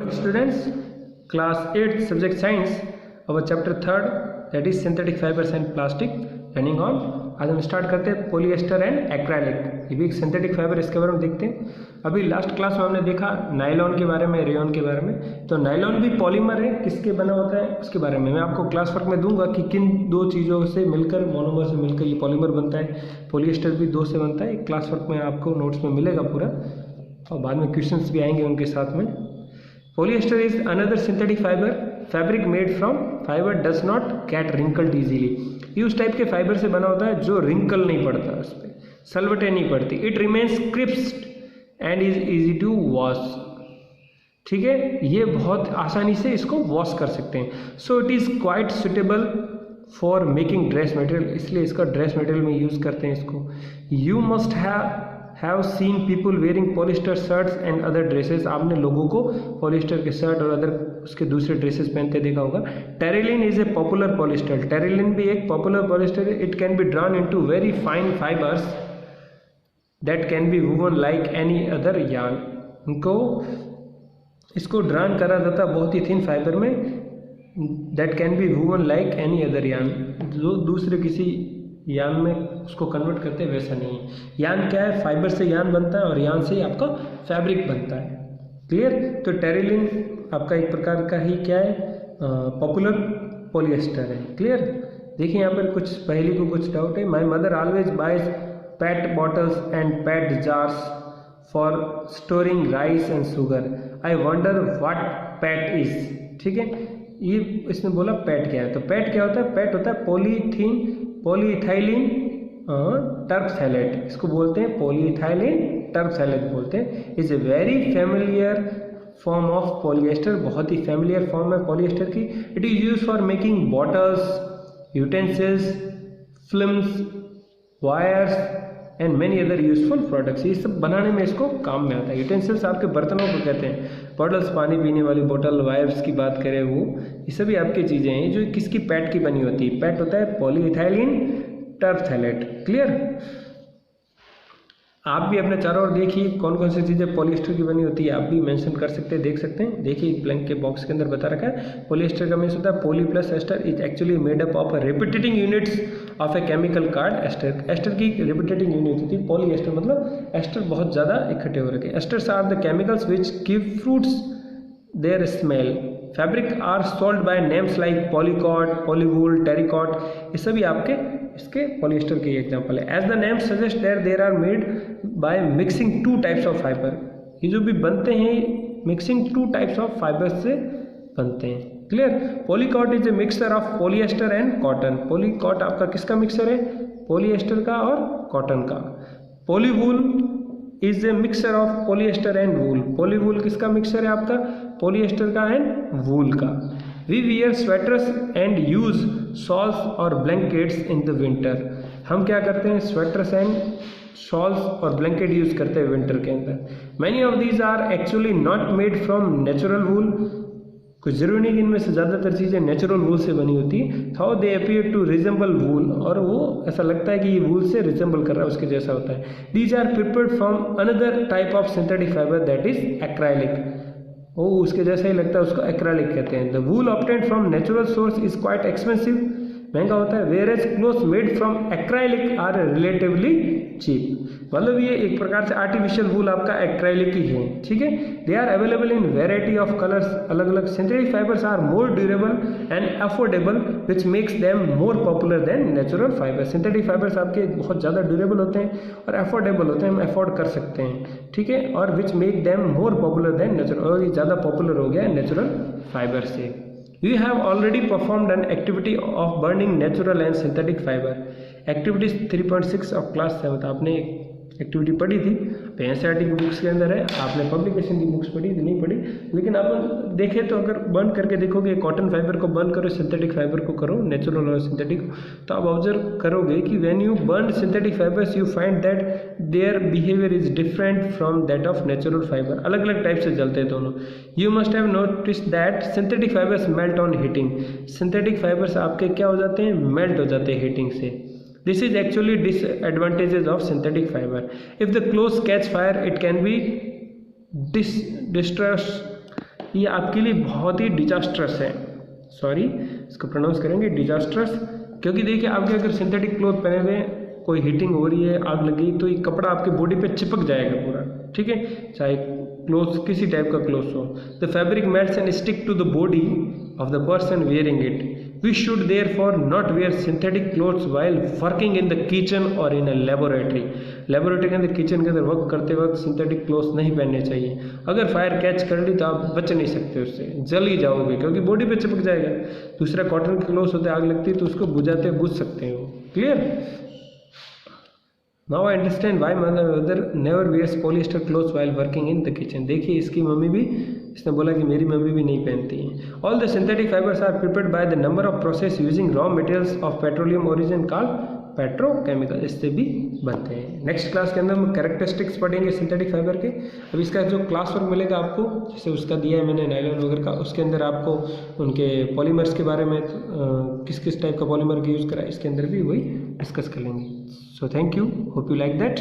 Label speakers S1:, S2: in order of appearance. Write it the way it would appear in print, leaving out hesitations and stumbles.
S1: Students, class 8 subject science, our chapter 3rd, that is synthetic fibers and plastic running on. आज हम start करते हैं polyester and acrylic. ये भी एक सिंथेटिक फाइबर, इसके बारे में देखते हैं। अभी लास्ट क्लास में हमने देखा नायलॉन के बारे में, रेयॉन के बारे में। तो नायलॉन भी पॉलीमर है, किसके बना होता है उसके बारे में मैं आपको क्लास वर्क में दूंगा कि किन दो चीज़ों से मिलकर, मोनोमर से मिलकर ये पॉलीमर बनता है। पॉलिएस्टर भी दो से बनता है। क्लास वर्क में आपको नोट्स में मिलेगा पूरा, और बाद में क्वेश्चंस भी आएंगे उनके साथ में। Polyester is another synthetic fabric made from fiber does not get wrinkled easily. ये उस टाइप के फाइबर से बना होता है जो रिंकल नहीं पड़ता, उस पर सलवटें नहीं पड़ती। It remains crisp and is easy to wash. ठीक है, ये बहुत आसानी से इसको वॉश कर सकते हैं। So it is quite suitable for making dress material, इसलिए इसका ड्रेस मटेरियल में यूज़ करते हैं इसको। You must have seen people wearing polyester shirts and other dresses. आपने लोगों को पॉलिस्टर के शर्ट और अदर उसके दूसरे ड्रेसेस पहनते देखा होगा। Terylene is a popular polyester. Terylene भी एक पॉपुलर पॉलिस्टर है। It can be drawn into very fine fibres that can be woven like any other yarn. इनको इसको ड्रॉन करा जाता बहुत ही थिन फाइबर में, that can be woven like any other yarn, जो दूसरे किसी यान में उसको कन्वर्ट करते हैं वैसा नहीं है। यान क्या है? फाइबर से यान बनता है और यान से ही आपका फैब्रिक बनता है। क्लियर? तो टेरिलिन आपका एक प्रकार का ही क्या है, पॉपुलर पॉलिएस्टर है। क्लियर? देखिए यहाँ पर कुछ पहले को कुछ डाउट है। My mother always buys PET bottles and PET jars for storing rice and sugar. I wonder what PET is. ठीक है, ये इसने बोला पैट क्या है। तो पैट क्या होता है? पैट होता है पॉलीइथाइलिन टर्पथैलेट, इसको बोलते हैं पॉलीइथाइलिन टर्पथैलेट बोलते हैं। Is a very familiar form of polyester, बहुत ही फेमिलियर फॉर्म है पॉलिएस्टर की। It is use for making bottles, utensils, films, wires and many other useful products. ये सब बनाने में इसको काम में आता है। यूटेंसिल्स आपके बर्तनों को कहते हैं, बॉटल्स पानी पीने वाली बोतल, वायर्स की बात करें वो, ये सभी आपकी चीज़ें हैं जो किसकी पैट की बनी होती है। पैट होता है पॉलीइथाइलिन टर्पथैलेट। क्लियर? आप भी अपने चारों ओर देखिए कौन कौन सी चीज़ें पॉलिएस्टर की बनी होती है, आप भी मेंशन कर सकते हैं, देख सकते हैं। देखिए ब्लैंक के बॉक्स के अंदर बता रखा है। पॉलिएस्टर का मीन्स होता है poly plus ester is actually made up of repeating units of a chemical called ester. Ester की रिपीटेटिंग यूनिट होती है पॉलिएस्टर, मतलब एस्टर बहुत ज़्यादा इकट्ठे हो रखे। Esters are the chemicals which give fruits their smell. Fabric are sold by names like polycot, polywool, terricot. ये सभी आपके इसके पॉलिएस्टर के एग्जांपल है। As the name suggest there are made by mixing two types of fibre. ये जो भी बनते हैं mixing two types of fibre से बनते हैं। Clear? Polycot is a mixture of polyester and cotton. Polycot आपका किसका मिक्सचर है? पॉलिएस्टर का और कॉटन का। Polywool is a mixture of polyester and wool. Polywool किसका मिक्सचर है? आपका पॉलिएस्टर का एंड वूल का। We wear sweaters and use shawls और ब्लैंकेट्स इन द विंटर। हम क्या करते हैं? स्वेटर्स एंड शॉल्स और ब्लैंकेट यूज करते हैं विंटर के अंदर। Many of these are actually not made from natural wool. कुछ जरूरी नहीं कि इनमें से ज़्यादातर चीज़ें नेचुरल वूल से बनी होती है। How they appear to resemble wool, और वो ऐसा लगता है कि ये वूल से रिजेंबल कर रहा है, उसके जैसा होता है। These are prepared from another type of synthetic fibre that is acrylic. वो उसके जैसा ही लगता है, उसको एक्राइलिक कहते हैं। The wool obtained from natural source is quite expensive, महंगा होता है। Whereas clothes made from acrylic are relatively cheap. मतलब ये एक प्रकार से आर्टिफिशियल वूल आपका एक्राइलिक ही है। ठीक है, they are available in variety of colours, अलग अलग। Synthetic fibres are more durable and affordable which makes them more popular than natural fibre. Synthetic fibres आपके बहुत ज़्यादा ड्यूरेबल होते हैं और अफोर्डेबल होते हैं, हम अफोर्ड कर सकते हैं। ठीक है, और which make them more popular than natural, और ये ज़्यादा पॉपुलर हो गया नेचुरल फाइबर से। You have already performed an activity of burning natural and synthetic fiber. Activities 3.6 of class 7 आपने एक्टिविटी पढ़ी थी, तो एनसीईआरटी की बुक्स के अंदर है। आपने पब्लिकेशन की बुक्स पढ़ी थी, नहीं पढ़ी, लेकिन आप देखें तो अगर बर्न करके देखोगे, कॉटन फाइबर को बर्न करो, सिंथेटिक फाइबर को करो, नेचुरल और सिंथेटिक, तो आप ऑब्जर्व करोगे कि when you burn synthetic fibres you find that their behaviour is different from that of natural fibre. अलग अलग टाइप से जलते हैं दोनों। You must have notice that synthetic fibres melt on heating. Synthetic fibres आपके क्या हो जाते हैं? मेल्ट हो जाते हैं हीटिंग से। This is actually disadvantages of synthetic fiber. If the clothes catch fire, it can be distressed ये आपके लिए बहुत ही डिजास्ट्रस है, सॉरी इसको प्रोनाउंस करेंगे डिजास्ट्रस, क्योंकि देखिए आपके अगर सिंथेटिक क्लॉथ पहने हुए कोई हीटिंग हो रही है, आग लगी, तो ये कपड़ा आपके बॉडी पे चिपक जाएगा पूरा, ठीक है, चाहे क्लोथ किसी टाइप का क्लोथ हो। The fabric melts and stick to the body of the person wearing it. We should therefore not wear synthetic clothes while working in the kitchen or in a laboratory. Laboratory के अंदर, kitchen के अंदर work करते वक्त synthetic clothes नहीं पहनने चाहिए। अगर फायर कैच कर ली तो आप बच नहीं सकते, उससे जल ही जाओगे क्योंकि बॉडी पे चिपक जाएगा। दूसरा कॉटन के क्लॉथ्स होते, आग लगती है तो उसको बुझाते बुझ सकते हैं वो। Clear? Now I understand why mother never wears polyester clothes while working in the kitchen. देखिए इसकी मम्मी भी, इसने बोला कि मेरी मम्मी भी नहीं पहनती है। All the synthetic fibres are prepared by the number of process using raw materials of petroleum origin called petrochemical, इससे भी बनते हैं। नेक्स्ट क्लास के अंदर हम कैरेक्टरिस्टिक्स पढ़ेंगे सिंथेटिक फाइबर के। अब इसका जो क्लास वर्क मिलेगा आपको, जैसे उसका दिया है मैंने नायलॉन वगैरह का, उसके अंदर आपको उनके पॉलीमर्स के बारे में किस किस टाइप का पॉलीमर का यूज़ करा, इसके अंदर भी वही डिस्कस कर लेंगे। So thank you, hope you like that.